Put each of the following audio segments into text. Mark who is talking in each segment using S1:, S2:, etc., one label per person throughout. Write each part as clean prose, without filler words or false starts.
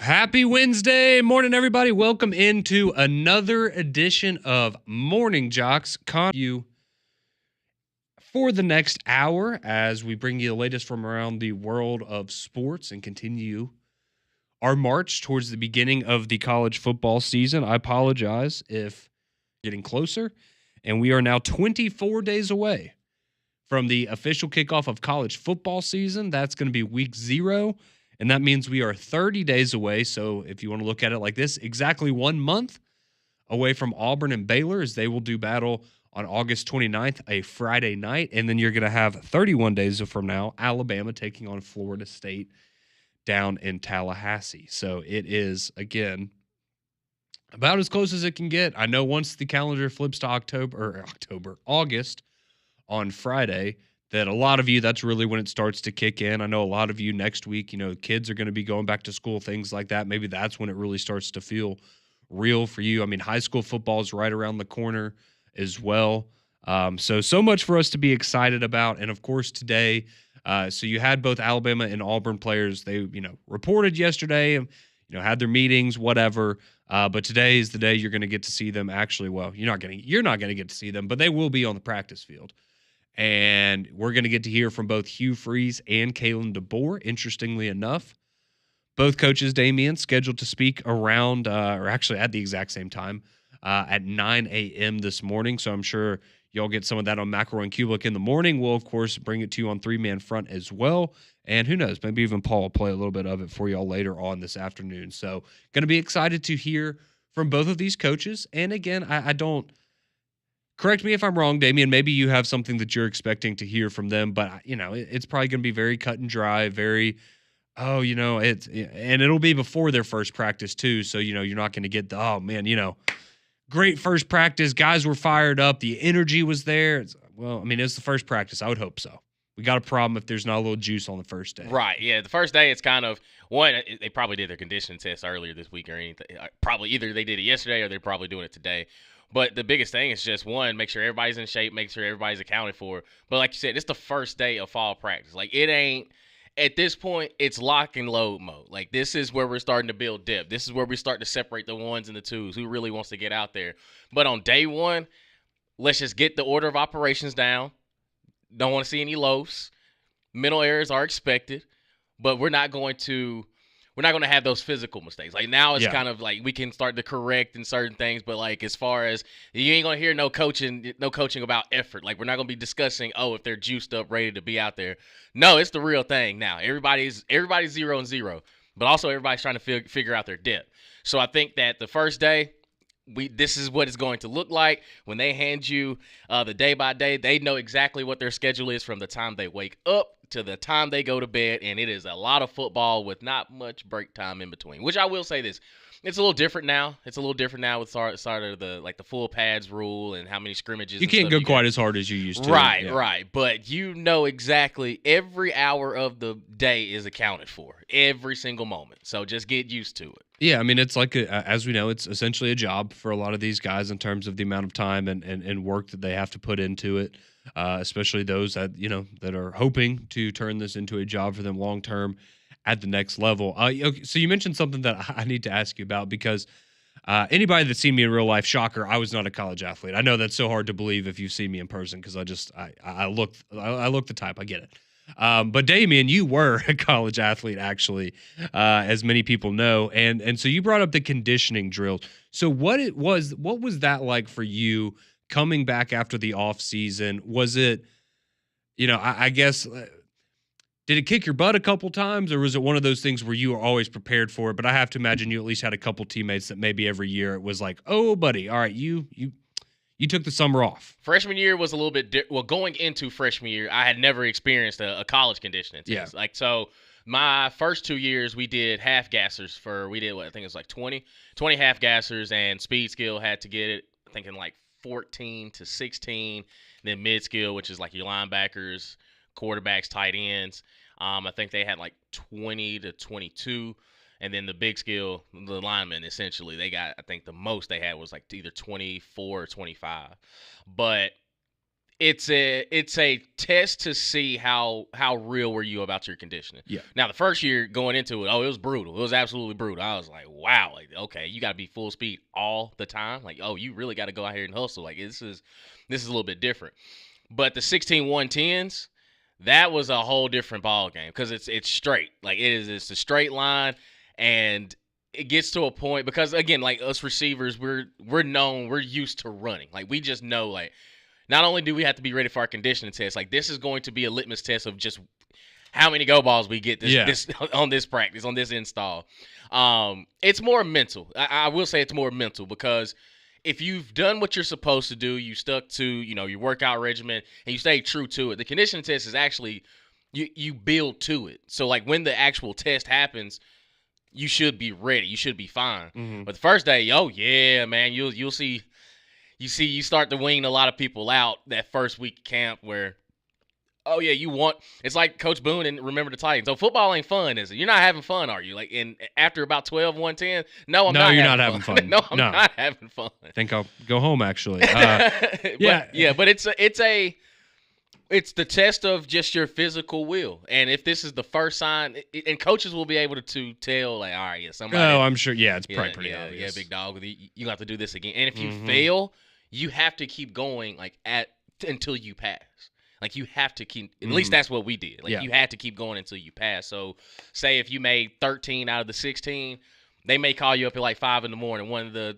S1: Happy Wednesday morning, everybody. Welcome into another edition of Morning Jox. You for the next hour as we bring you the latest from around the world of sports and continue our march towards the beginning of the college football season. I apologize if getting closer, and we are now 24 days away from the official kickoff of college football season. That's going to be week 0. And that means we are 30 days away. So if you want to look at it like this, exactly 1 month away from Auburn and Baylor, as they will do battle on August 29th, a Friday night. And then you're going to have 31 days from now, Alabama taking on Florida State down in Tallahassee. So it is, again, about as close as it can get. I know once the calendar flips to August on Friday, that a lot of you, that's really when it starts to kick in. I know a lot of you next week, kids are going to be going back to school, things like that. Maybe that's when it really starts to feel real for you. I mean, high school football is right around the corner as well. So much for us to be excited about. And of course, today, so you had both Alabama and Auburn players. They, reported yesterday, had their meetings, whatever. But today is the day you're going to get to see them actually. Well, you're not going to get to see them, but they will be on the practice field. And we're going to get to hear from both Hugh Freeze and Kalen DeBoer. Interestingly enough, both coaches, Damian, scheduled to speak around, or actually at the exact same time, at 9 a.m. this morning. So I'm sure y'all get some of that on McElroy and Kubelik in the morning. We'll, of course, bring it to you on three-man front as well. And who knows, maybe even Paul will play a little bit of it for y'all later on this afternoon. So going to be excited to hear from both of these coaches. And again, I don't... Correct me if I'm wrong, Damian. Maybe you have something that you're expecting to hear from them, but it's probably going to be very cut and dry, very, and it'll be before their first practice too. So you're not going to get the great first practice. Guys were fired up. The energy was there. It's the first practice. I would hope so. We got a problem if there's not a little juice on the first day.
S2: Right. Yeah. The first day, it's kind of one. They probably did their conditioning test earlier this week or anything. Probably either they did it yesterday or they're probably doing it today. But the biggest thing is just, one, make sure everybody's in shape, make sure everybody's accounted for. But like you said, it's the first day of fall practice. Like, it ain't, at this point, it's lock and load mode. Like, this is where we're starting to build depth. This is where we start to separate the ones and the twos. Who really wants to get out there? But on day one, let's just get the order of operations down. Don't want to see any loafs. Mental errors are expected, but we're not going to have those physical mistakes. Like, now it's kind of like we can start to correct in certain things, but like, as far as, you ain't going to hear no coaching about effort. Like, we're not going to be discussing, if they're juiced up, ready to be out there. No, it's the real thing now. Everybody's 0-0, but also everybody's trying to figure out their depth. So I think that the first day, this is what it's going to look like. When they hand you the day by day, they know exactly what their schedule is from the time they wake up to the time they go to bed, and it is a lot of football with not much break time in between. Which, I will say this, it's a little different now. It's a little different now with sort of the full pads rule and how many scrimmages.
S1: You can't go quite as hard as you used to.
S2: Right. But exactly every hour of the day is accounted for, every single moment. So just get used to it.
S1: Yeah, it's like, as we know, it's essentially a job for a lot of these guys in terms of the amount of time and work that they have to put into it, especially those that, that are hoping to turn this into a job for them long term at the next level. So you mentioned something that I need to ask you about, because anybody that's seen me in real life, shocker, I was not a college athlete. I know that's so hard to believe if you've seen me in person, because I look the type. I get it. But Damian, you were a college athlete, actually, as many people know. And so you brought up the conditioning drills. So what was that like for you coming back after the off season? Was it, I guess, did it kick your butt a couple times, or was it one of those things where you were always prepared for it? But I have to imagine you at least had a couple teammates that maybe every year it was like, oh, buddy, all right, you took the summer off.
S2: Freshman year was a little bit going into freshman year, I had never experienced a college conditioning test.
S1: Yeah.
S2: So my first 2 years, we did half gassers I think it was like 20 half gassers, and speed skill had to get it, I think, in like 14 to 16. Then mid skill, which is like your linebackers, quarterbacks, tight ends. I think they had like 20 to 22. And then the big skill, the linemen, essentially, they got, I think the most they had was like either 24 or 25. But It's a test to see how real were you about your conditioning.
S1: Yeah.
S2: Now the first year going into it, it was brutal. It was absolutely brutal. I was like, wow, like okay, you got to be full speed all the time. Like, oh, you really got to go out here and hustle. Like this is a little bit different. But the 16 110s, that was a whole different ball game because it's straight. Like it's a straight line, and it gets to a point because again, like us receivers, we're used to running. Like we just know like. Not only do we have to be ready for our conditioning test, like this is going to be a litmus test of just how many go balls we get this on this practice, on this install. It's more mental. I will say it's more mental because if you've done what you're supposed to do, you stuck to your workout regimen and you stay true to it. The conditioning test is actually you build to it. So like when the actual test happens, you should be ready. You should be fine. Mm-hmm. But the first day, oh yeah, man, you'll see. You start to wean a lot of people out that first week of camp where, oh, yeah, it's like Coach Boone and Remember the Titans. So football ain't fun, is it? You're not having fun, are you? Like, and after about 12, 110, no, you're not having fun. No, I'm not having fun.
S1: I think I'll go home, actually.
S2: But it's the test of just your physical will. And if this is the first sign, and coaches will be able to tell, like, all right, yeah, somebody.
S1: Oh, I'm sure. Yeah, it's probably pretty obvious.
S2: Yeah, big dog. You have to do this again. And if you fail, you have to keep going like until you pass. Like you have to keep. At least that's what we did. Like you had to keep going until you pass. So, say if you made 13 out of the 16, they may call you up at like 5 a.m. One of the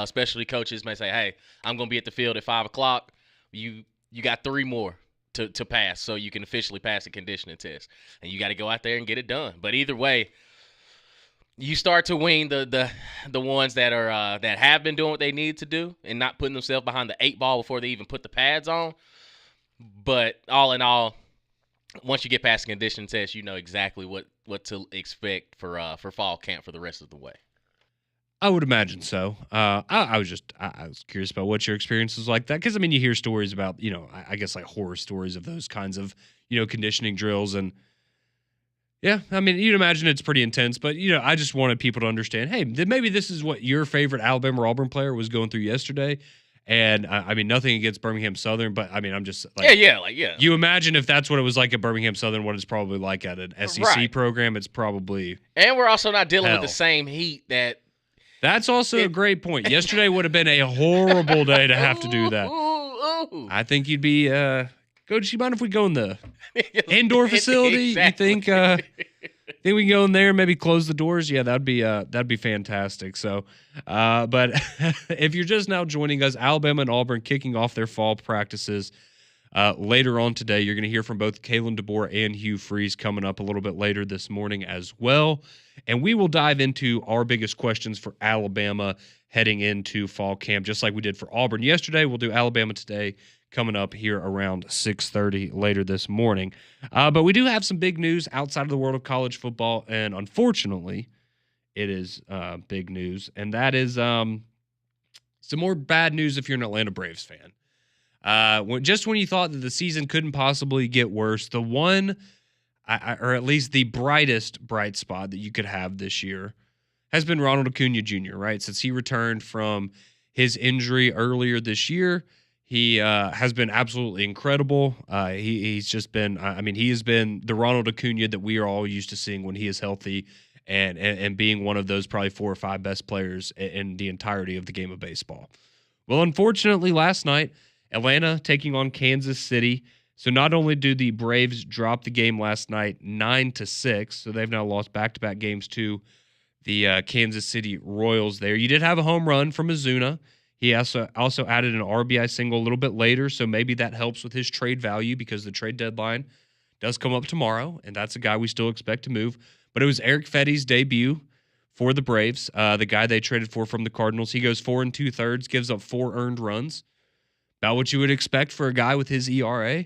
S2: specialty coaches may say, "Hey, I'm gonna be at the field at 5 o'clock. You got 3 more to pass, so you can officially pass the conditioning test, and you got to go out there and get it done." But either way. You start to wean the ones that are that have been doing what they need to do and not putting themselves behind the 8 ball before they even put the pads on. But all in all, once you get past the conditioning test, you know exactly what to expect for fall camp for the rest of the way.
S1: I would imagine so. I was curious about what your experience was like that because I mean you hear stories about I guess like horror stories of those kinds of conditioning drills and. Yeah, I mean, you'd imagine it's pretty intense, but, I just wanted people to understand, hey, maybe this is what your favorite Alabama or Auburn player was going through yesterday. And, I mean, nothing against Birmingham Southern, but, I mean, I'm just like...
S2: Yeah.
S1: You imagine if that's what it was like at Birmingham Southern, what it's probably like at an SEC program, it's probably...
S2: And we're also not dealing with the same heat that...
S1: That's also a great point. Yesterday would have been a horrible day to have to do that. I think you'd be... Coach, you mind if we go in the indoor facility?
S2: Exactly.
S1: You think we can go in there and maybe close the doors? Yeah, that'd be fantastic. So, but if you're just now joining us, Alabama and Auburn kicking off their fall practices later on today. You're going to hear from both Kalen DeBoer and Hugh Freeze coming up a little bit later this morning as well. And we will dive into our biggest questions for Alabama heading into fall camp, just like we did for Auburn yesterday. We'll do Alabama today. Coming up here around 6:30 later this morning. But we do have some big news outside of the world of college football, and unfortunately, it is big news, and that is some more bad news if you're an Atlanta Braves fan. Just when you thought that the season couldn't possibly get worse, the one, or at least the brightest bright spot that you could have this year has been Ronald Acuna Jr., right? Since he returned from his injury earlier this year, he has been absolutely incredible. He's just been, he has been the Ronald Acuna that we are all used to seeing when he is healthy and being one of those probably 4 or 5 best players in the entirety of the game of baseball. Well, unfortunately, last night, Atlanta taking on Kansas City. So not only do the Braves drop the game last night 9-6, so they've now lost back-to-back games to the Kansas City Royals there. You did have a home run from Ozuna. He also added an RBI single a little bit later, so maybe that helps with his trade value because the trade deadline does come up tomorrow, and that's a guy we still expect to move. But it was Eric Fetty's debut for the Braves, the guy they traded for from the Cardinals. He goes 4 2/3, gives up 4 earned runs. About what you would expect for a guy with his ERA.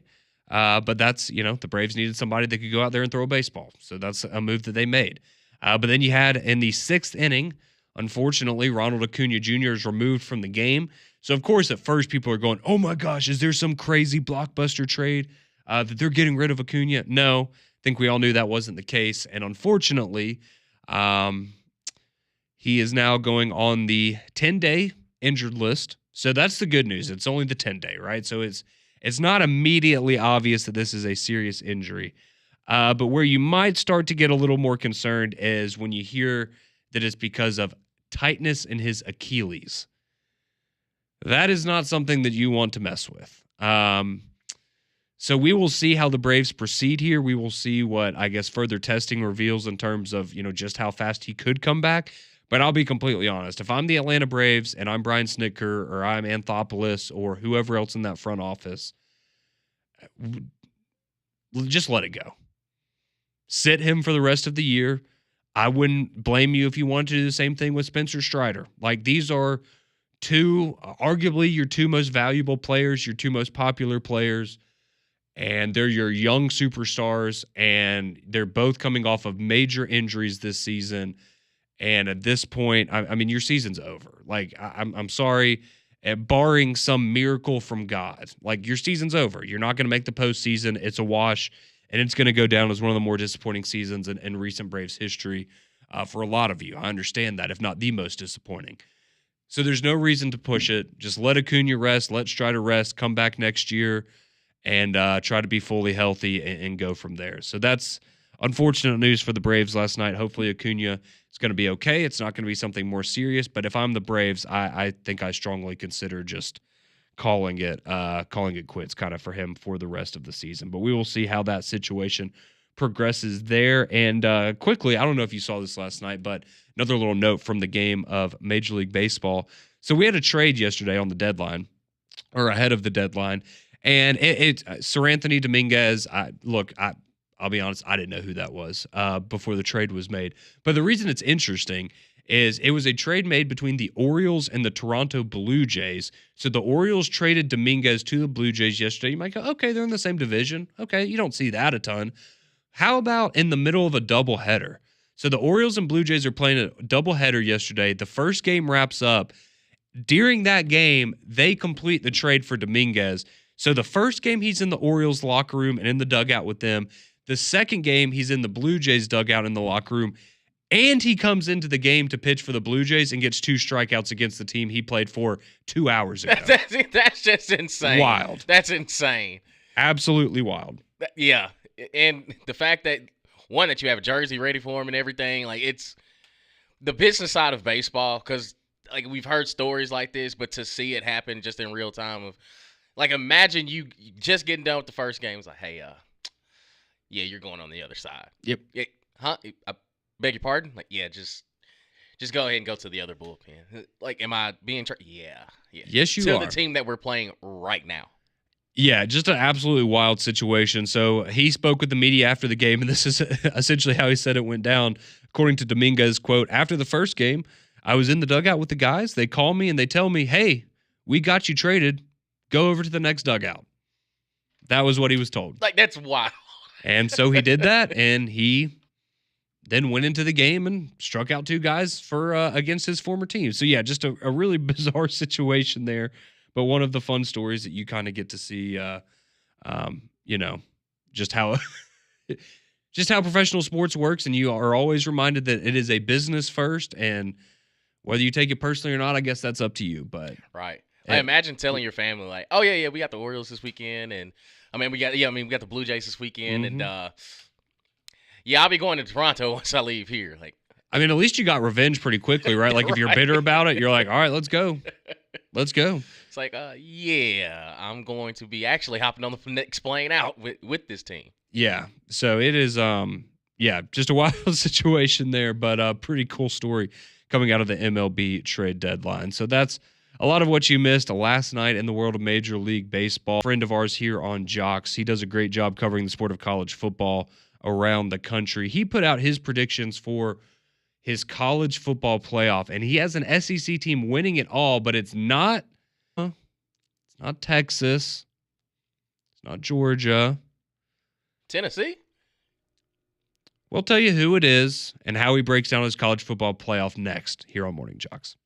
S1: But that's, the Braves needed somebody that could go out there and throw a baseball. So that's a move that they made. But then you had in the 6th inning, unfortunately, Ronald Acuna Jr. is removed from the game. So, of course, at first people are going, oh, my gosh, is there some crazy blockbuster trade that they're getting rid of Acuna? No, I think we all knew that wasn't the case. And unfortunately, he is now going on the 10-day injured list. So that's the good news. It's only the 10-day, right? So it's It's not immediately obvious that this is a serious injury. But where you might start to get a little more concerned is when you hear that it's because of tightness in his Achilles. That is not something that you want to mess with. So we will see how the Braves proceed here. We will see what, I guess, further testing reveals in terms of, just how fast he could come back. But I'll be completely honest. If I'm the Atlanta Braves and I'm Brian Snitker or I'm Anthopoulos or whoever else in that front office, just let it go. Sit him for the rest of the year. I wouldn't blame you if you wanted to do the same thing with Spencer Strider. Like, these are arguably your two most valuable players, your two most popular players, and they're your young superstars, and they're both coming off of major injuries this season. And at this point, I mean, your season's over. Like, I'm sorry, barring some miracle from God, like, your season's over. You're not going to make the postseason. It's a wash, and it's going to go down as one of the more disappointing seasons in recent Braves history for a lot of you. I understand that, if not the most disappointing. So there's no reason to push it. Just let Acuna rest. Let Strider rest. Come back next year and try to be fully healthy and go from there. So that's unfortunate news for the Braves last night. Hopefully Acuna is going to be okay. It's not going to be something more serious. But if I'm the Braves, I think I strongly consider just calling it quits kind of for him for the rest of the season. But we will see how that situation progresses there. And quickly, I don't know if you saw this last night, but another little note from the game of Major League Baseball. So we had a trade yesterday on the deadline, or ahead of the deadline, and it's Sir Anthony Dominguez. I'll be honest, I didn't know who that was before the trade was made. But the reason it's interesting is it was a trade made between the Orioles and the Toronto Blue Jays. So the Orioles traded Dominguez to the Blue Jays yesterday. You might go, okay, they're in the same division. Okay, you don't see that a ton. How about in the middle of a doubleheader? So the Orioles and Blue Jays are playing a doubleheader yesterday. The first game wraps up. During that game, they complete the trade for Dominguez. So the first game, he's in the Orioles locker room and in the dugout with them. The second game, he's in the Blue Jays dugout in the locker room. And he comes into the game to pitch for the Blue Jays and gets 2 strikeouts against the team he played for 2 hours ago.
S2: That's just insane.
S1: Wild.
S2: That's insane.
S1: Absolutely wild.
S2: Yeah. And the fact that, one, that you have a jersey ready for him and everything, like, it's the business side of baseball, because, like, we've heard stories like this, but to see it happen just in real time, of, like, imagine you just getting done with the first game. It's like, hey, yeah, you're going on the other side.
S1: Yep.
S2: Yeah, huh? I beg your pardon? Like, yeah, just go ahead and go to the other bullpen. Like, am I being Yeah.
S1: Yes, you
S2: to
S1: are.
S2: the team that we're playing right now.
S1: Yeah, just an absolutely wild situation. So he spoke with the media after the game, and this is essentially how he said it went down. According to Dominguez, quote, "After the first game, I was in the dugout with the guys. They call me and they tell me, hey, we got you traded. Go over to the next dugout." That was what he was told.
S2: Like, that's wild.
S1: And so he did that, and he then went into the game and struck out 2 guys for against his former team. So, yeah, just a really bizarre situation there. But one of the fun stories that you kind of get to see, just how professional sports works, and you are always reminded that it is a business first, and whether you take it personally or not, I guess that's up to you. But
S2: right, I imagine telling your family, like, "Oh yeah, we got the Orioles this weekend, and we got the Blue Jays this weekend, and I'll be going to Toronto once I leave here." Like,
S1: I mean, at least you got revenge pretty quickly, right? Like, if you're bitter about it, you're like, all right, let's go. Let's go.
S2: It's like, yeah, I'm going to be actually hopping on the next plane out with this team.
S1: Yeah. So it is, just a wild situation there, but a pretty cool story coming out of the MLB trade deadline. So that's a lot of what you missed last night in the world of Major League Baseball. A friend of ours here on Jox, he does a great job covering the sport of college football around the country. He put out his predictions for his college football playoff, and he has an SEC team winning it all, but it's not Texas, it's not Georgia.
S2: Tennessee?
S1: We'll tell you who it is and how he breaks down his college football playoff next here on Morning Jox.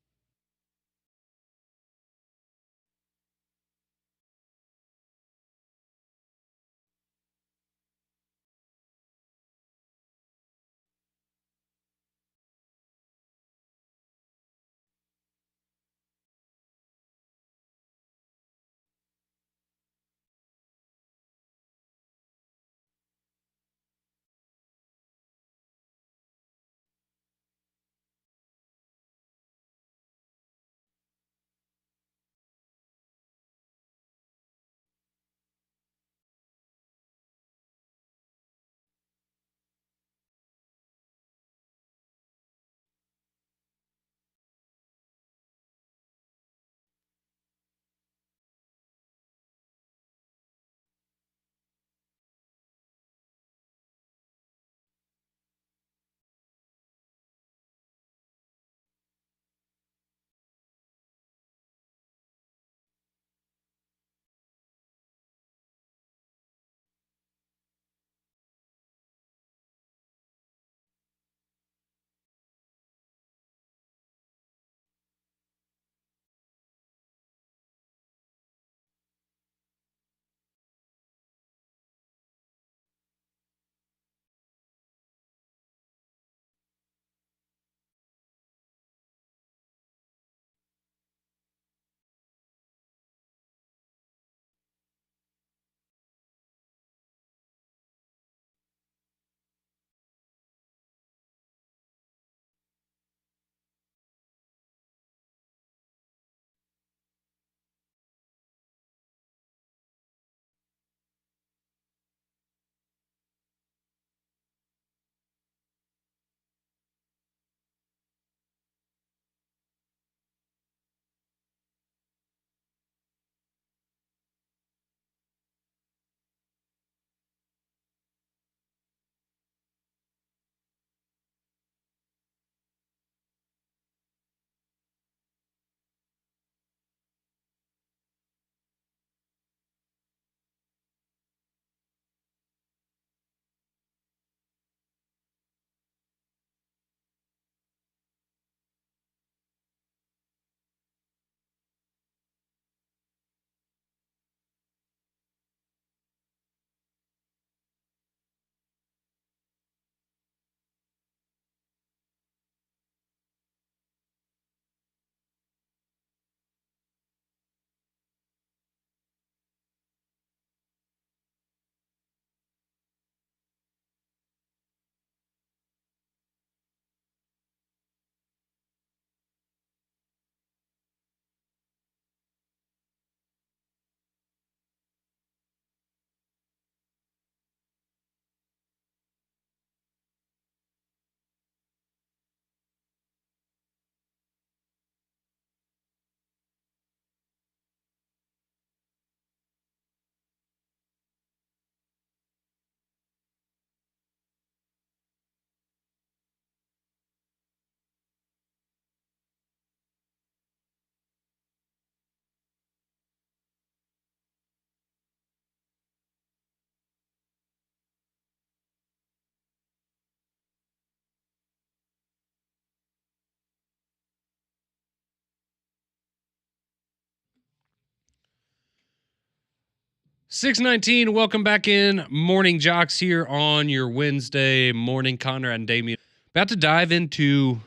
S1: 6:19. Welcome back in. Morning Jocks here on your Wednesday morning. Connor and Damien about to dive into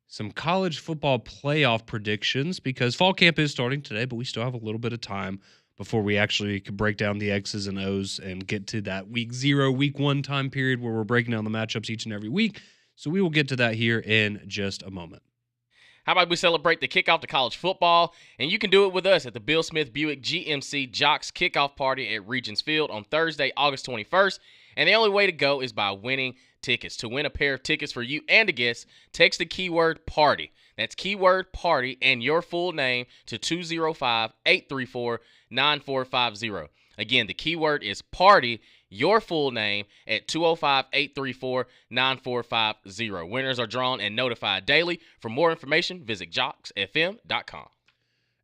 S1: some college football playoff predictions because fall camp is starting today, but we still have a little bit of time before we actually could break down the X's and O's and get to that week 0, week 1 time period where we're breaking down the matchups each and every week. So we will get to that here in just a moment.
S2: How about we celebrate the kickoff to college football? And you can do it with us at the Bill Smith Buick GMC Jox Kickoff Party at Regents Field on Thursday, August 21st. And the only way to go is by winning tickets. To win a pair of tickets for you and a guest, text the keyword PARTY. That's keyword PARTY and your full name to 205-834-9450. Again, the keyword is PARTY, your full name at 205-834-9450. Winners are drawn and notified daily. For more information, visit joxfm.com.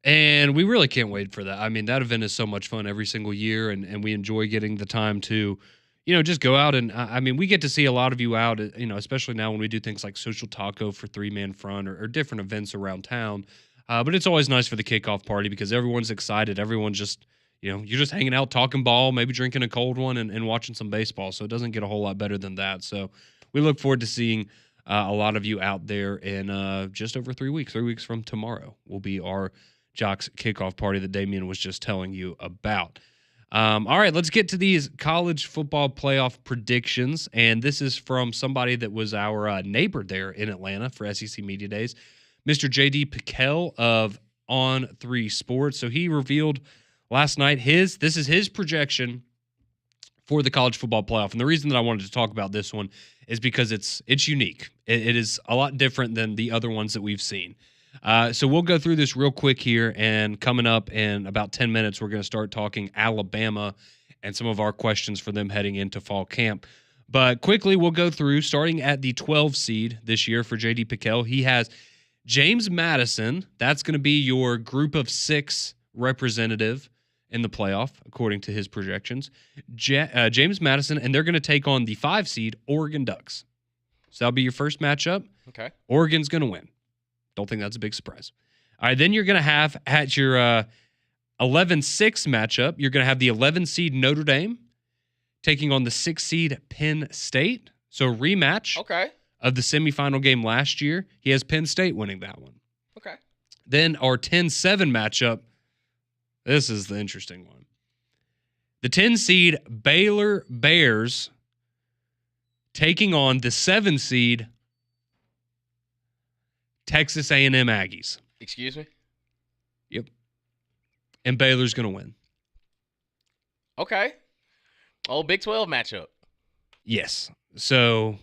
S1: And we really can't wait for that. I mean, that event is so much fun every single year, and we enjoy getting the time to, just go out. And, I mean, we get to see a lot of you out, especially now when we do things like Social Taco for Three-Man Front or different events around town. But it's always nice for the kickoff party because everyone's excited. Everyone's just, you're just hanging out, talking ball, maybe drinking a cold one and watching some baseball. So it doesn't get a whole lot better than that. So we look forward to seeing a lot of you out there in just over 3 weeks. 3 weeks from tomorrow will be our Jox kickoff party that Damien was just telling you about. All right, let's get to these college football playoff predictions. And this is from somebody that was our neighbor there in Atlanta for SEC Media Days, Mr. J.D. Pickell of On3 Sports. So he revealed last night this is his projection for the college football playoff. And the reason that I wanted to talk about this one is because it's unique. It is a lot different than the other ones that we've seen. So we'll go through this real quick here, and coming up in about 10 minutes, we're going to start talking Alabama and some of our questions for them heading into fall camp. But quickly, we'll go through, starting at the 12 seed this year for J.D. Pickell. He has James Madison. That's going to be your group of 6 representative in the playoff, according to his projections. James Madison, and they're going to take on the 5 seed Oregon Ducks. So that'll be your first matchup.
S2: Okay.
S1: Oregon's going to win. Don't think that's a big surprise. All right, then you're going to have at your 11-6 matchup, you're going to have the 11 seed Notre Dame taking on the 6 seed Penn State. So rematch of the semifinal game last year. He has Penn State winning that one.
S2: Okay.
S1: Then our 10-7 matchup, this is the interesting one. The 10 seed Baylor Bears taking on the 7 seed Texas A&M Aggies.
S2: Excuse me?
S1: Yep. And Baylor's going to win.
S2: Okay. Old Big 12 matchup.
S1: Yes. So,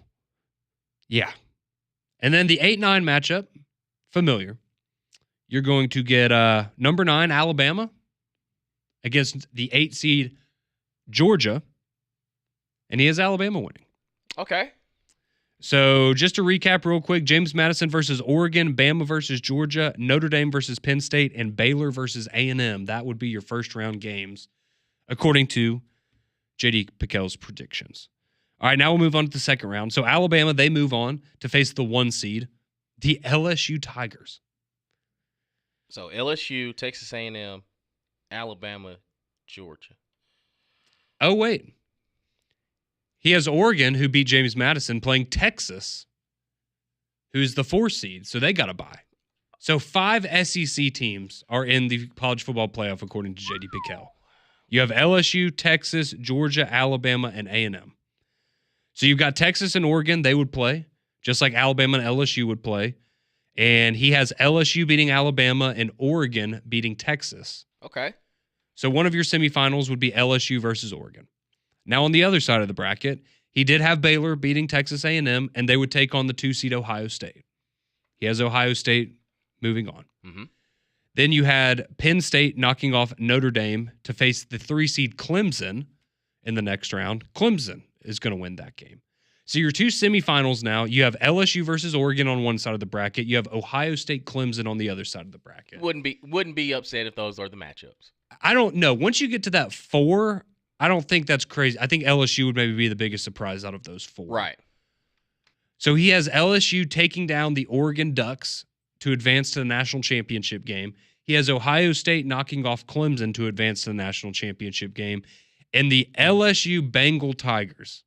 S1: yeah. And then the 8-9 matchup, familiar. You're going to get number 9 Alabama against the 8 seed Georgia. And he has Alabama winning.
S2: Okay.
S1: So just to recap real quick, James Madison versus Oregon, Bama versus Georgia, Notre Dame versus Penn State, and Baylor versus A&M. That would be your first round games, according to J.D. Pickell's predictions. All right, now we'll move on to the second round. So Alabama, they move on to face the 1 seed, the LSU Tigers.
S2: So LSU, Texas A&M, Alabama, Georgia.
S1: Oh, wait. He has Oregon, who beat James Madison, playing Texas, who's the 4 seed. So they got to bye. So 5 SEC teams are in the college football playoff, according to J.D. Pickell. You have LSU, Texas, Georgia, Alabama, and A&M. So you've got Texas and Oregon. They would play, just like Alabama and LSU would play. And he has LSU beating Alabama and Oregon beating Texas.
S2: Okay.
S1: So one of your semifinals would be LSU versus Oregon. Now, on the other side of the bracket, he did have Baylor beating Texas A&M, and they would take on the 2 seed Ohio State. He has Ohio State moving on.
S2: Mm-hmm.
S1: Then you had Penn State knocking off Notre Dame to face the 3 seed Clemson in the next round. Clemson is going to win that game. So your 2 semifinals now, you have LSU versus Oregon on one side of the bracket. You have Ohio State Clemson on the other side of the bracket.
S2: Wouldn't be upset if those are the matchups.
S1: I don't know. Once you get to that 4, I don't think that's crazy. I think LSU would maybe be the biggest surprise out of those 4.
S2: Right.
S1: So he has LSU taking down the Oregon Ducks to advance to the national championship game. He has Ohio State knocking off Clemson to advance to the national championship game. And the LSU Bengal Tigers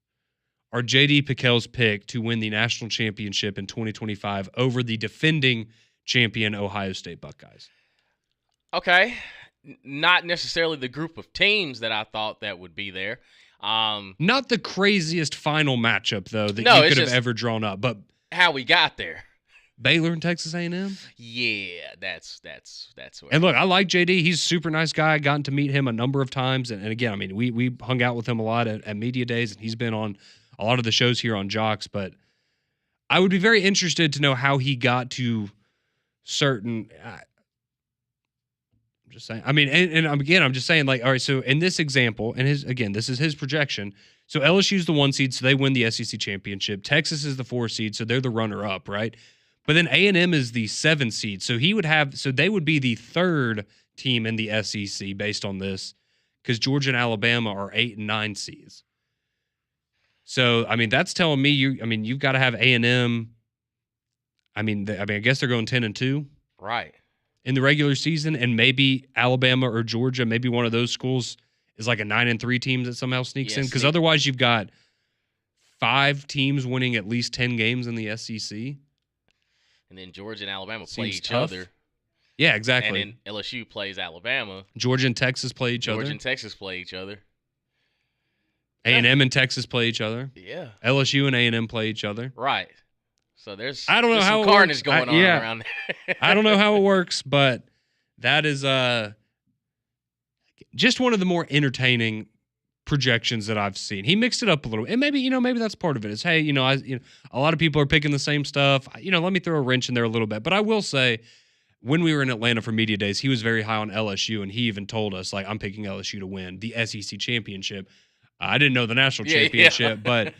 S1: are J.D. Piquel's pick to win the national championship in 2025 over the defending champion Ohio State Buckeyes.
S2: Okay. Not necessarily the group of teams that I thought that would be there.
S1: Not the craziest final matchup, though, that
S2: No,
S1: you
S2: it's
S1: could have
S2: just
S1: ever drawn up, but
S2: how we got there.
S1: Baylor and Texas A&M?
S2: Yeah, that's where.
S1: And look, I like JD. He's a super nice guy. I've gotten to meet him a number of times. And again, I mean, we hung out with him a lot at media days, and he's been on a lot of the shows here on Jox. But I would be very interested to know how he got to certain. I'm just saying. I mean, and again, I'm just saying, like, all right. So in this example, and this is his projection. So LSU's the 1 seed, so they win the SEC championship. Texas is the 4 seed, so they're the runner up, right? But then A&M is the 7 seed, so they would be the 3rd team in the SEC based on this, because Georgia and Alabama are 8 and 9 seeds. So I mean, that's telling me you've got to have A&M. I guess they're going 10 and 2,
S2: right,
S1: in the regular season, and maybe Alabama or Georgia, maybe one of those schools is like a 9 and 3 team that somehow sneaks in, because otherwise you've got 5 teams winning at least 10 games in the SEC.
S2: And then Georgia and Alabama play each
S1: tough.
S2: other.
S1: Yeah, exactly.
S2: And then LSU plays Alabama.
S1: Georgia and Texas play each other.
S2: Georgia and Texas play each other.
S1: A&M and Texas play each other.
S2: Yeah.
S1: LSU and A&M play each other.
S2: Right. So there's
S1: some
S2: carnage going on around there.
S1: I don't know how it works, but that is just one of the more entertaining projections that I've seen. He mixed it up a little, and maybe that's part of it. Is, hey, a lot of people are picking the same stuff. Let me throw a wrench in there a little bit. But I will say, when we were in Atlanta for media days, he was very high on LSU, and he even told us, like, I'm picking LSU to win the SEC championship. I didn't know the national championship, but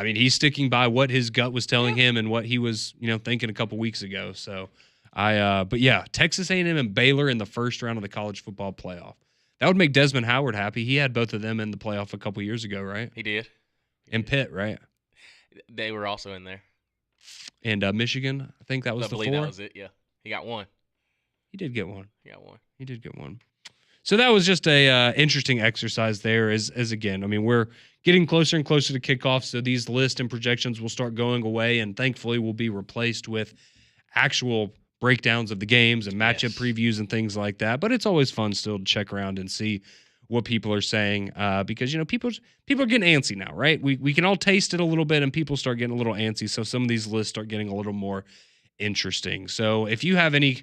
S1: he's sticking by what his gut was telling him and what he was, thinking a couple weeks ago. So but yeah, Texas A&M and Baylor in the first round of the college football playoff. That would make Desmond Howard happy. He had both of them in the playoff a couple years ago, right?
S2: He did.
S1: And Pitt, right?
S2: They were also in there.
S1: And Michigan, I think that was the 4.
S2: That was it, yeah. He got one.
S1: He did get one.
S2: He
S1: did get one. So that was just a interesting exercise there. As again, we're getting closer and closer to kickoff, so these lists and projections will start going away, and thankfully will be replaced with actual breakdowns of the games and matchup previews and things like that. But it's always fun still to check around and see what people are saying, because people are getting antsy now, right? We can all taste it a little bit, and people start getting a little antsy. So some of these lists start getting a little more interesting. So if you have any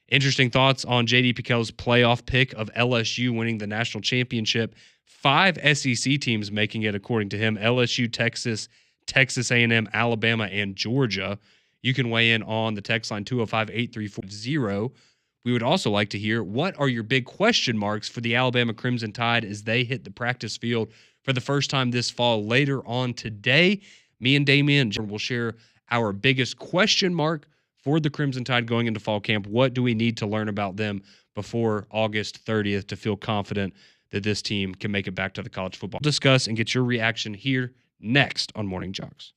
S1: interesting thoughts on J.D. Piquel's playoff pick of LSU winning the national championship, 5 SEC teams making it according to him: LSU, Texas, Texas A&M, Alabama, and Georgia. You can weigh in on the text line 205-8340. We would also like to hear, what are your big question marks for the Alabama Crimson Tide as they hit the practice field for the first time this fall later on today? Me and Damian will share our biggest question mark for the Crimson Tide going into fall camp. What do we need to learn about them before August 30th to feel confident that this team can make it back to the college football? Discuss and get your reaction here next on Morning Jox.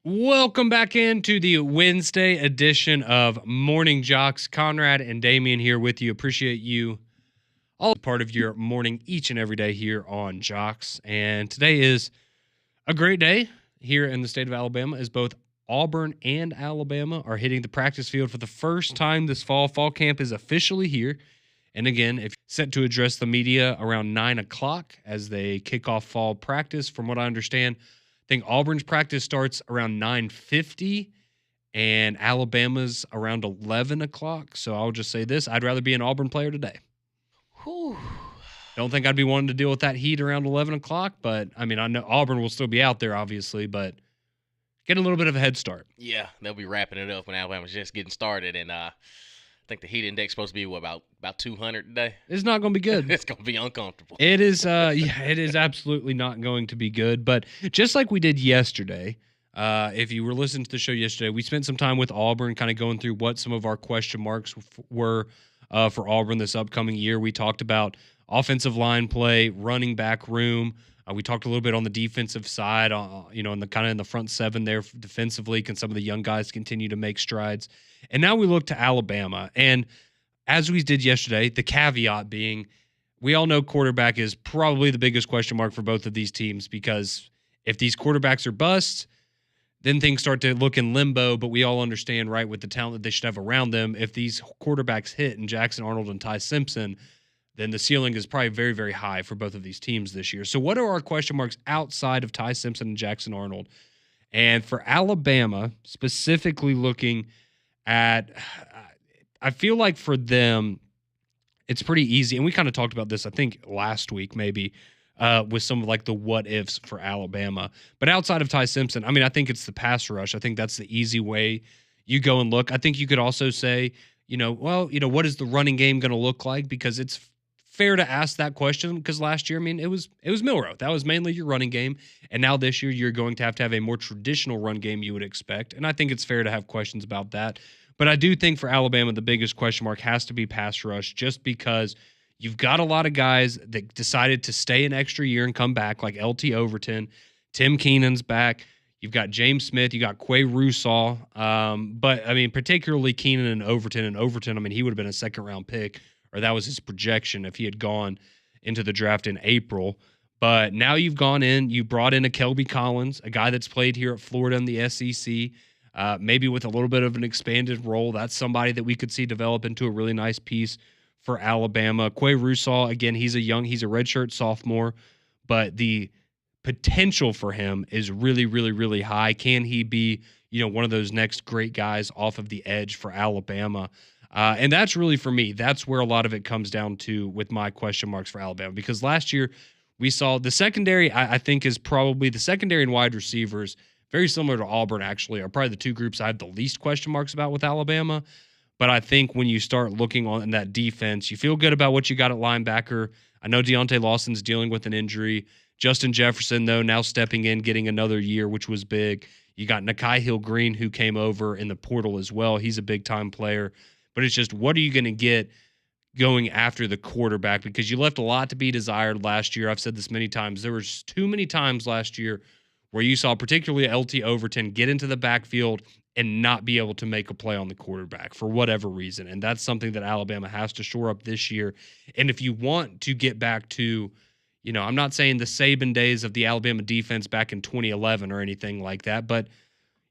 S1: Welcome back into the Wednesday edition of Morning Jocks. Conrad and Damian here with you. Appreciate you all part of your morning each and every day here on Jocks. And today is a great day here in the state of Alabama as both Auburn and Alabama are hitting the practice field for the first time this fall. Fall camp is officially here. And again, if set to address the media around 9 o'clock as they kick off fall practice, from what I understand, I think Auburn's practice starts around 9:50 and Alabama's around 11 o'clock. So I'll just say this. I'd rather be an Auburn player today.
S2: Whew.
S1: Don't think I'd be wanting to deal with that heat around 11 o'clock, but I mean, I know Auburn will still be out there, obviously, but get a little bit of a head start.
S2: Yeah, they'll be wrapping it up when Alabama's just getting started, and I think the heat index is supposed to be about 200 today.
S1: It's not going to be good.
S2: It's going to be uncomfortable.
S1: It is, it is absolutely not going to be good. But just like we did yesterday, if you were listening to the show yesterday, we spent some time with Auburn, kind of going through what some of our question marks were for Auburn this upcoming year. We talked about offensive line play, running back room. We talked a little bit on the defensive side, in the front seven there defensively. Can some of the young guys continue to make strides? And now we look to Alabama. And as we did yesterday, the caveat being, we all know quarterback is probably the biggest question mark for both of these teams, because if these quarterbacks are busts, then things start to look in limbo. But we all understand, right, with the talent that they should have around them, if these quarterbacks hit in Jackson Arnold and Ty Simpson, then the ceiling is probably very, very high for both of these teams this year. So what are our question marks outside of Ty Simpson and Jackson Arnold? And for Alabama, specifically looking at, I feel like for them, it's pretty easy. And we kind of talked about this, I think, last week maybe, with some of like the what ifs for Alabama. But outside of Ty Simpson, I mean, I think it's the pass rush. I think that's the easy way you go and look. I think you could also say, what is the running game going to look like? Because it's fair to ask that question, because last year, I mean, it was Milroe. That was mainly your running game. And now this year, you're going to have a more traditional run game you would expect. And I think it's fair to have questions about that. But I do think for Alabama, the biggest question mark has to be pass rush, just because you've got a lot of guys that decided to stay an extra year and come back, like LT Overton. Tim Keenan's back. You've got James Smith. You got Quay Russaw. But, I mean, particularly Keenan and Overton. And Overton, I mean, he would have been a second-round pick, or that was his projection if he had gone into the draft in April. But now you've gone in, you brought in a Kelby Collins, a guy that's played here at Florida in the SEC, maybe with a little bit of an expanded role. That's somebody that we could see develop into a really nice piece for Alabama. Quay Russaw, again, he's a redshirt sophomore, but the potential for him is really, really, really high. Can he be, one of those next great guys off of the edge for Alabama? And that's really, for me, that's where a lot of it comes down to with my question marks for Alabama. Because last year we saw the secondary, I think, is probably the secondary and wide receivers, very similar to Auburn, actually, are probably the two groups I have the least question marks about with Alabama. But I think when you start looking on that defense, you feel good about what you got at linebacker. I know Deontay Lawson's dealing with an injury. Justin Jefferson, though, now stepping in, getting another year, which was big. You got Nakai Hill-Green, who came over in the portal as well. He's a big-time player. But it's just, what are you going to get going after the quarterback? Because you left a lot to be desired last year. I've said this many times. There was too many times last year where you saw particularly LT Overton get into the backfield and not be able to make a play on the quarterback for whatever reason. And that's something that Alabama has to shore up this year. And if you want to get back to, I'm not saying the Saban days of the Alabama defense back in 2011 or anything like that, but,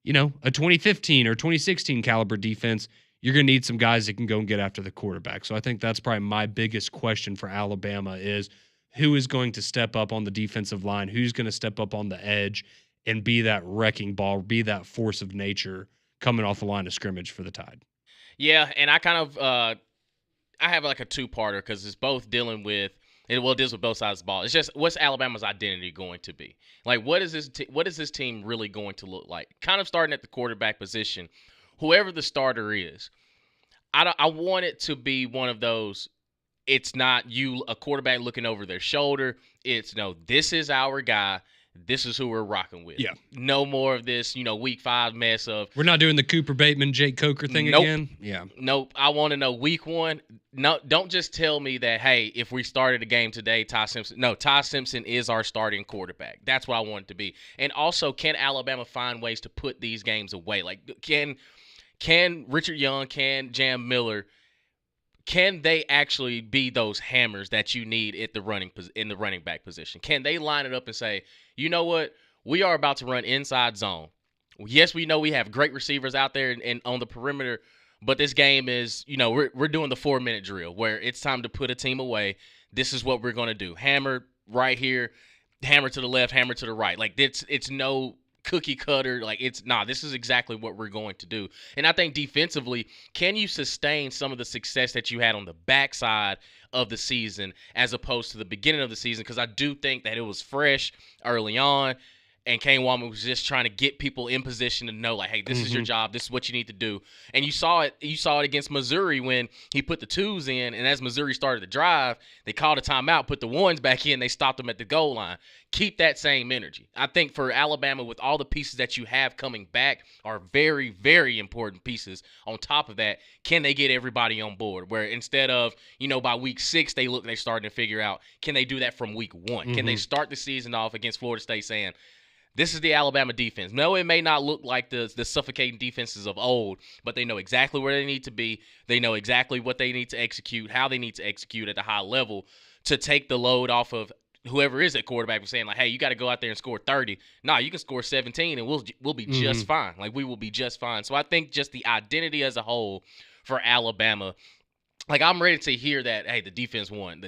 S1: a 2015 or 2016 caliber defense, you're going to need some guys that can go and get after the quarterback. So I think that's probably my biggest question for Alabama is who is going to step up on the defensive line, who's going to step up on the edge and be that wrecking ball, be that force of nature coming off the line of scrimmage for the Tide.
S2: Yeah, and I kind of I have like a two-parter because it's both dealing with it deals with both sides of the ball. It's just, what's Alabama's identity going to be? Like, what is this team really going to look like? Kind of starting at the quarterback position. Whoever the starter is, I want it to be one of those, it's not a quarterback looking over their shoulder. It's, no, this is our guy. this is who we're rocking with.
S1: Yeah.
S2: No more of this, week 5 mess of.
S1: We're not doing the Cooper Bateman, Jake Coker thing again. Yeah.
S2: Nope. I want to know week 1. No, don't just tell me that, hey, if we started a game today, Ty Simpson. No, Ty Simpson is our starting quarterback. That's what I want it to be. And also, can Alabama find ways to put these games away? Like, can Richard Young, can Jam Miller, can they actually be those hammers that you need in the running back position? Can they line it up and say, you know what, we are about to run inside zone. Yes, we know we have great receivers out there and on the perimeter, but this game is, we're doing the 4-minute drill where it's time to put a team away. This is what we're going to do. Hammer right here, hammer to the left, hammer to the right. Like it's no cookie cutter. Like this is exactly what we're going to do. And I think defensively, can you sustain some of the success that you had on the backside of the season as opposed to the beginning of the season? Because I do think that it was fresh early on, and Kane Wallman was just trying to get people in position to know, like, hey, this is your job. This is what you need to do. And you saw it against Missouri when he put the 2s in, and as Missouri started the drive, they called a timeout, put the 1s back in, they stopped them at the goal line. Keep that same energy. I think for Alabama, with all the pieces that you have coming back are very, very important pieces. On top of that, can they get everybody on board? Where instead of, by week 6, they're starting to figure out, can they do that from week 1? Can they start the season off against Florida State saying, this is the Alabama defense. No, it may not look like the suffocating defenses of old, but they know exactly where they need to be. They know exactly what they need to execute, how they need to execute at a high level to take the load off of whoever is at quarterback. Saying, like, hey, you got to go out there and score 30. Nah, you can score 17 and we'll be just fine. Like, we will be just fine. So I think just the identity as a whole for Alabama, like, I'm ready to hear that, hey, the defense won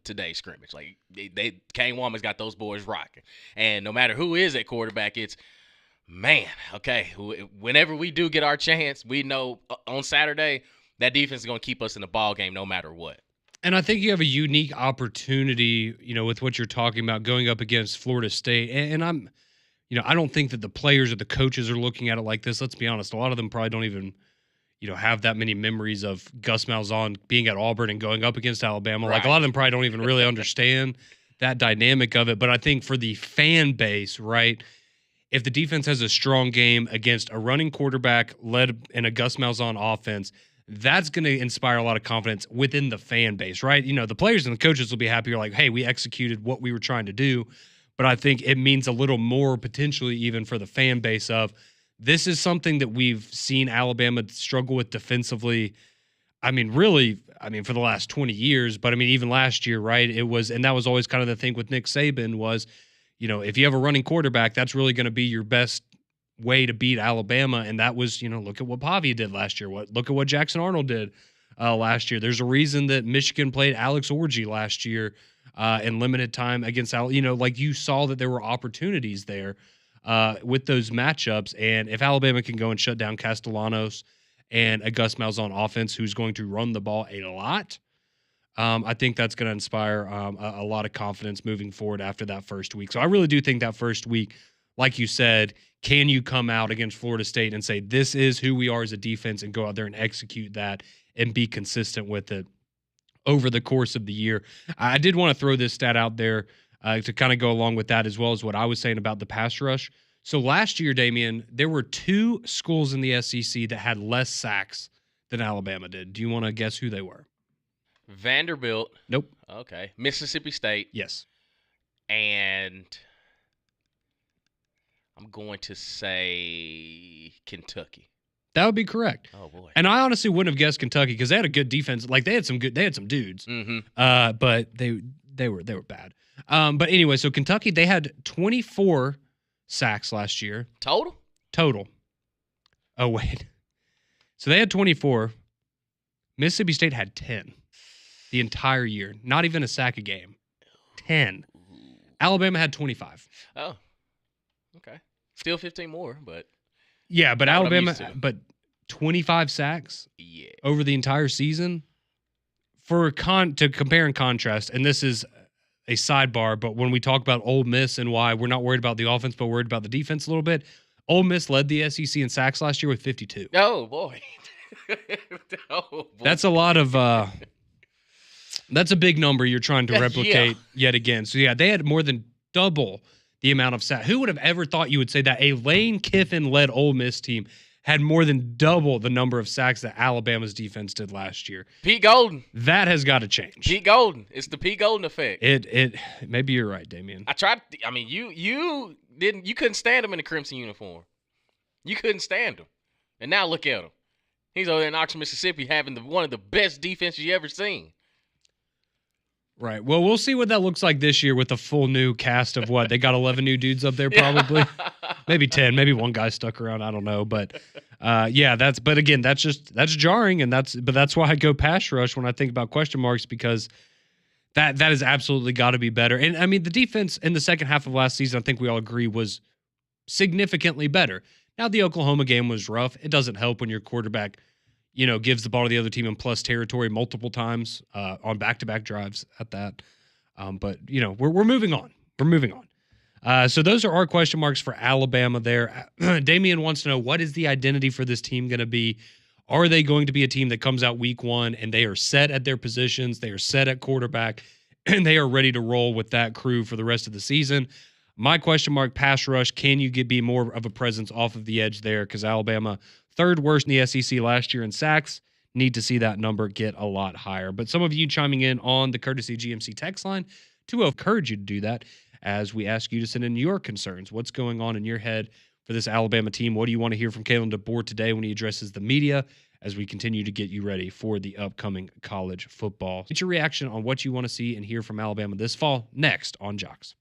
S2: today's scrimmage. Like, Kane Wallman's got those boys rocking. And no matter who is at quarterback, it's, man, okay, whenever we do get our chance, we know on Saturday that defense is going to keep us in the ball game no matter what.
S1: And I think you have a unique opportunity, with what you're talking about going up against Florida State. And I'm, I don't think that the players or the coaches are looking at it like this. Let's be honest. A lot of them probably don't even have that many memories of Gus Malzahn being at Auburn and going up against Alabama. Right. Like, a lot of them probably don't even really understand that dynamic of it. But I think for the fan base, right, if the defense has a strong game against a running quarterback led in a Gus Malzahn offense, that's going to inspire a lot of confidence within the fan base, right? The players and the coaches will be happy. You're like, hey, we executed what we were trying to do. But I think it means a little more potentially even for the fan base of, this is something that we've seen Alabama struggle with defensively. For the last 20 years, but even last year, right? And that was always kind of the thing with Nick Saban was, if you have a running quarterback, that's really going to be your best way to beat Alabama. And that was, look at what Pavia did last year. Look at what Jackson Arnold did last year. There's a reason that Michigan played Alex Orji last year in limited time against like you saw that there were opportunities there. With those matchups, and if Alabama can go and shut down Castellanos and a Gus Malzahn offense who's going to run the ball a lot, I think that's going to inspire a lot of confidence moving forward after that first week. So I really do think that first week, like you said, can you come out against Florida State and say, this is who we are as a defense, and go out there and execute that and be consistent with it over the course of the year? I did want to throw this stat out there to kind of go along with that, as well as what I was saying about the pass rush. So last year, Damian, there were 2 schools in the SEC that had less sacks than Alabama did. Do you want to guess who they were?
S2: Vanderbilt.
S1: Nope.
S2: Okay. Mississippi State.
S1: Yes.
S2: And I'm going to say Kentucky.
S1: That would be correct.
S2: Oh boy.
S1: And I honestly wouldn't have guessed Kentucky because they had a good defense. Like, they had some dudes. But they were bad. But anyway, so Kentucky, they had 24 sacks last year. Total. Oh, wait. So they had 24. Mississippi State had 10 the entire year. Not even a sack a game. 10. Alabama had 25.
S2: Oh, okay. Still 15 more, but.
S1: Yeah, but Alabama, but 25 sacks over the entire season. To compare and contrast, and this is a sidebar, but when we talk about Ole Miss and why we're not worried about the offense, but worried about the defense a little bit, Ole Miss led the SEC in sacks last year with 52.
S2: Oh, boy.
S1: That's a lot of that's a big number you're trying to replicate yet again. So, yeah, they had more than double the amount of sacks. Who would have ever thought you would say that a Lane Kiffin-led Ole Miss team had more than double the number of sacks that Alabama's defense did last year?
S2: Pete Golden.
S1: That has got to change.
S2: Pete Golden. It's the Pete Golden effect.
S1: It maybe you're right, Damian.
S2: You couldn't stand him in the crimson uniform. You couldn't stand him. And now look at him. He's over there in Oxford, Mississippi, having one of the best defenses you ever seen.
S1: Right. Well, we'll see what that looks like this year with a full new cast of what? They got 11 new dudes up there probably. Maybe 10. Maybe one guy stuck around. I don't know. But but again, that's jarring, and that's why I go pass rush when I think about question marks, because that has absolutely got to be better. And I mean, the defense in the second half of last season, I think we all agree, was significantly better. Now, the Oklahoma game was rough. It doesn't help when your quarterback, gives the ball to the other team in plus territory multiple times on back-to-back drives at that. But we're moving on. We're moving on. So those are our question marks for Alabama there. Damian wants to know, what is the identity for this team going to be? Are they going to be a team that comes out week one and they are set at their positions, they are set at quarterback, and they are ready to roll with that crew for the rest of the season? My question mark, pass rush, can you be more of a presence off of the edge there? Because Alabama, third worst in the SEC last year in sacks, need to see that number get a lot higher. But some of you chiming in on the Courtesy GMC text line to encourage you to do that as we ask you to send in your concerns. What's going on in your head for this Alabama team? What do you want to hear from Kalen DeBoer today when he addresses the media as we continue to get you ready for the upcoming college football? Get your reaction on what you want to see and hear from Alabama this fall next on Jox.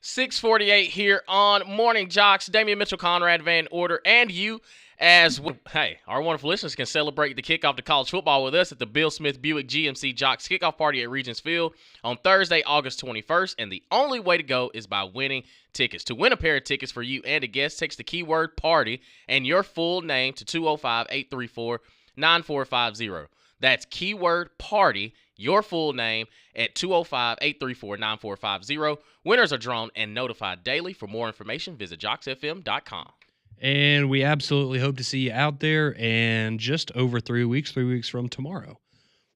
S2: 6:48 here on Morning Jocks. Damian Mitchell, Conrad Van Order, and you as well. Hey, our wonderful listeners can celebrate the kickoff to college football with us at the Bill Smith Buick GMC Jocks kickoff party at Regents Field on Thursday, August 21st. And the only way to go is by winning tickets. To win a pair of tickets for you and a guest, text the keyword party and your full name to 205-834-9450. That's keyword party, your full name, at 205-834-9450. Winners are drawn and notified daily. For more information, visit joxfm.com.
S1: And we absolutely hope to see you out there. And just over 3 weeks from tomorrow,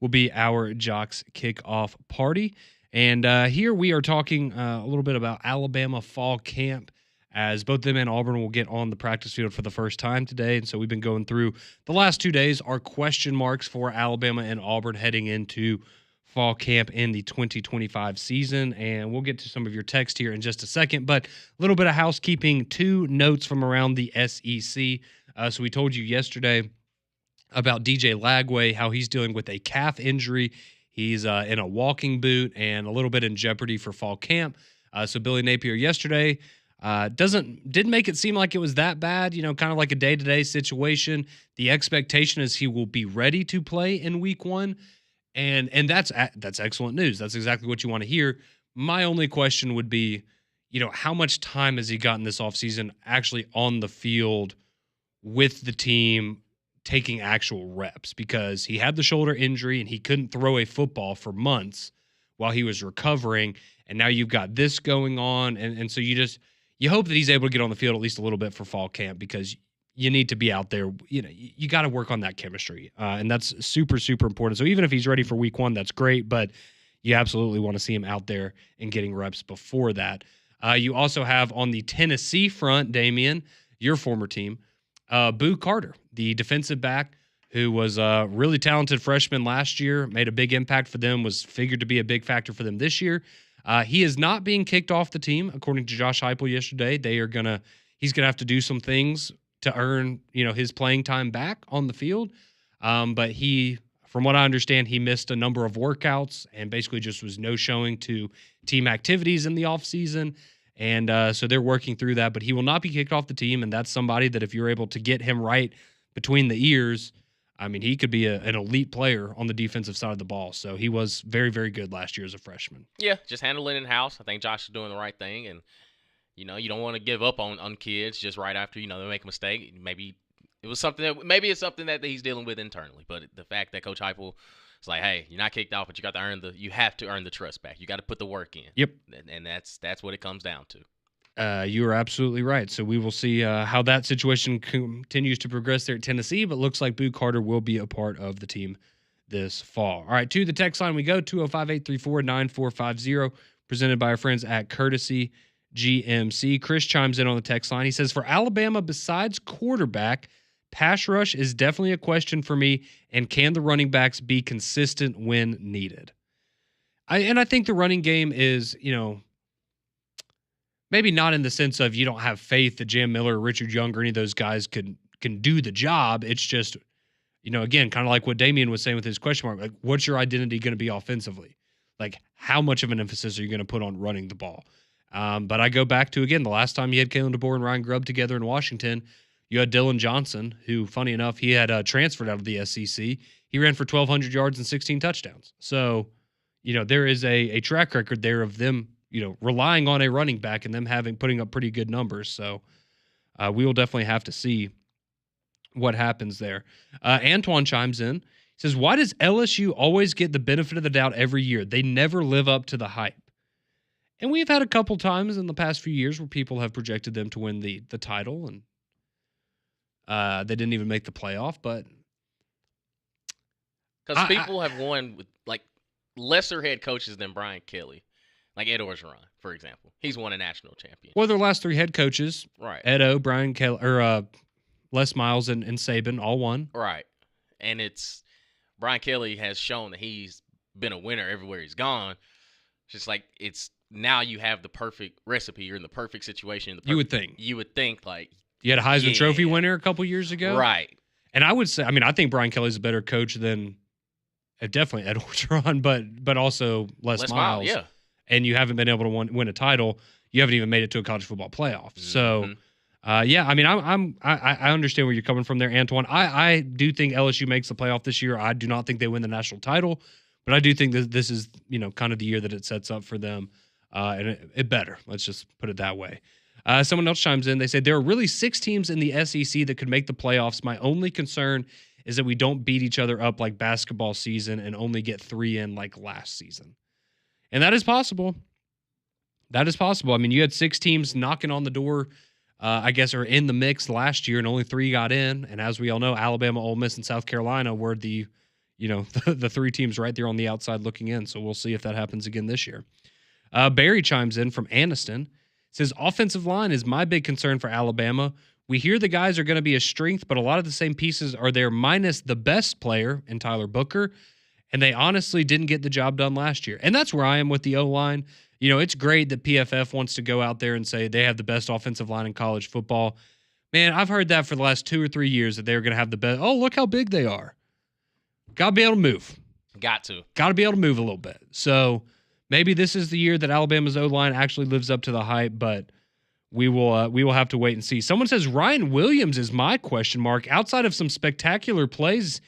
S1: will be our Jox kickoff party. And here we are talking a little bit about Alabama fall camp, as both them and Auburn will get on the practice field for the first time today. And so we've been going through the last 2 days, our question marks for Alabama and Auburn heading into fall camp in the 2025 season. And we'll get to some of your text here in just a second, but a little bit of housekeeping, 2 notes from around the SEC. So we told you yesterday about DJ Lagway, how he's dealing with a calf injury. He's in a walking boot and a little bit in jeopardy for fall camp. So Billy Napier yesterday didn't make it seem like it was that bad, kind of like a day-to-day situation. The expectation is he will be ready to play in week 1. And that's excellent news. That's exactly what you want to hear. My only question would be, how much time has he gotten this offseason actually on the field with the team taking actual reps? Because he had the shoulder injury and he couldn't throw a football for months while he was recovering. And now you've got this going on. And so you hope that he's able to get on the field at least a little bit for fall camp, because you need to be out there. You got to work on that chemistry. And that's super, super important. So even if he's ready for week 1, that's great, but you absolutely want to see him out there and getting reps before that. You also have on the Tennessee front, Damian, your former team, Boo Carter, the defensive back who was a really talented freshman last year, made a big impact for them, was figured to be a big factor for them this year. He is not being kicked off the team, according to Josh Heupel yesterday. He's gonna have to do some things to earn, his playing time back on the field. But from what I understand, he missed a number of workouts and basically just was no showing to team activities in the offseason. And so they're working through that, but he will not be kicked off the team. And that's somebody that if you're able to get him right between the ears, I mean, he could be an elite player on the defensive side of the ball. So he was very, very good last year as a freshman.
S2: Yeah, just handle it in-house. I think Josh is doing the right thing. And, you don't want to give up on kids just right after, they make a mistake. Maybe it's something that he's dealing with internally. But the fact that Coach Heupel is like, hey, you're not kicked off, but you have to earn the trust back. You got to put the work in.
S1: Yep.
S2: And that's what it comes down to.
S1: You are absolutely right. So we will see how that situation continues to progress there at Tennessee, but looks like Boo Carter will be a part of the team this fall. All right, to the text line we go, 205-834-9450, presented by our friends at Courtesy GMC. Chris chimes in on the text line. He says, for Alabama, besides quarterback, pass rush is definitely a question for me, and can the running backs be consistent when needed? I think the running game is, maybe not in the sense of you don't have faith that Jam Miller or Richard Young or any of those guys can do the job. It's just, again, kind of like what Damian was saying with his question mark, like, what's your identity going to be offensively? Like, how much of an emphasis are you going to put on running the ball? But I go back to, again, the last time you had Kalen DeBoer and Ryan Grubb together in Washington, you had Dylan Johnson, who, funny enough, he had transferred out of the SEC. He ran for 1,200 yards and 16 touchdowns. So, there is a track record there of them, relying on a running back and them putting up pretty good numbers. So we will definitely have to see what happens there. Antoine chimes in. He says, why does LSU always get the benefit of the doubt every year? They never live up to the hype. And we've had a couple times in the past few years where people have projected them to win the title, and they didn't even make the playoff. But
S2: because people have won with lesser head coaches than Brian Kelly, like Ed Orgeron, for example. He's won a national championship.
S1: Well, their last 3 head coaches,
S2: right?
S1: Edo, Brian Kelly, or Les Miles and Saban, all won.
S2: Right, and it's Brian Kelly has shown that he's been a winner everywhere he's gone. It's just like it's. Now you have the perfect recipe. You're in the perfect situation.
S1: You would think.
S2: You would think like
S1: you had a Heisman Trophy winner a couple years ago,
S2: right?
S1: And I would say, I think Brian Kelly's a better coach than definitely Ed Orgeron, but also Les Miles.
S2: Yeah.
S1: And you haven't been able to win a title. you haven't even made it to a college football playoff. So,
S2: Mhm.
S1: yeah, I mean, I understand where you're coming from there, Antoine. I do think LSU makes the playoff this year. I do not think they win the national title, but I do think that this is, kind of the year that it sets up for them, and it better. Let's just put it that way. Someone else chimes in. They say there are really 6 teams in the SEC that could make the playoffs. My only concern is that we don't beat each other up like basketball season and only get 3 in like last season. And that is possible. That is possible. I mean, you had 6 teams knocking on the door, I guess, or in the mix last year, and only 3 got in. And as we all know, Alabama, Ole Miss, and South Carolina were the 3 teams right there on the outside looking in. So we'll see if that happens again this year. Barry chimes in from Anniston. Says, offensive line is my big concern for Alabama. We hear the guys are going to be a strength, but a lot of the same pieces are there minus the best player in Tyler Booker, and they honestly didn't get the job done last year. And that's where I am with the O-line. It's great that PFF wants to go out there and say they have the best offensive line in college football. Man, I've heard that for the last 2 or 3 years that they're going to have the best. Oh, look how big they are. Got to be able to move.
S2: Got to
S1: be able to move a little bit. So maybe this is the year that Alabama's O-line actually lives up to the hype, but we will have to wait and see. Someone says Ryan Williams is my question mark. Outside of some spectacular plays